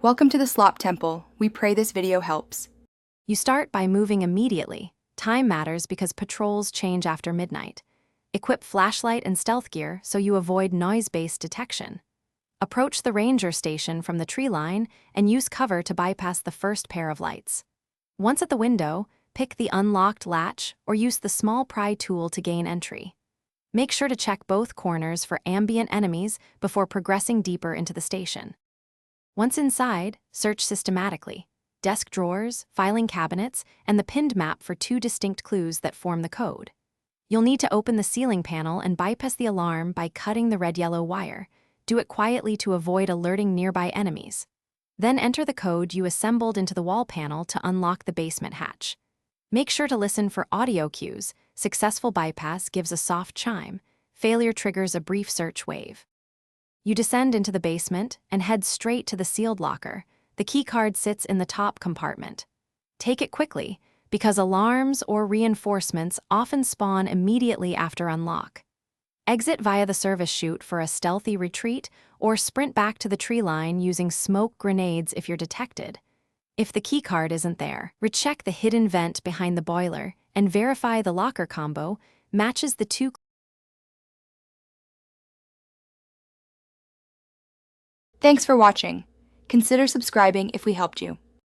Welcome to the Slop Temple. We pray this video helps. You start by moving immediately. Time matters because patrols change after midnight. Equip flashlight and stealth gear so you avoid noise-based detection. Approach the ranger station from the tree line and use cover to bypass the first pair of lights. Once at the window, pick the unlocked latch or use the small pry tool to gain entry. Make sure to check both corners for ambient enemies before progressing deeper into the station. Once inside, search systematically. Desk drawers, filing cabinets, and the pinned map for 2 distinct clues that form the code. You'll need to open the ceiling panel and bypass the alarm by cutting the red-yellow wire. Do it quietly to avoid alerting nearby enemies. Then enter the code you assembled into the wall panel to unlock the basement hatch. Make sure to listen for audio cues. Successful bypass gives a soft chime. Failure triggers a brief search wave. You descend into the basement and head straight to the sealed locker. The keycard sits in the top compartment. Take it quickly, because alarms or reinforcements often spawn immediately after unlock. Exit via the service chute for a stealthy retreat, or sprint back to the tree line using smoke grenades if you're detected. If the keycard isn't there, recheck the hidden vent behind the boiler and verify the locker combo matches the 2. Thanks for watching. Consider subscribing if we helped you.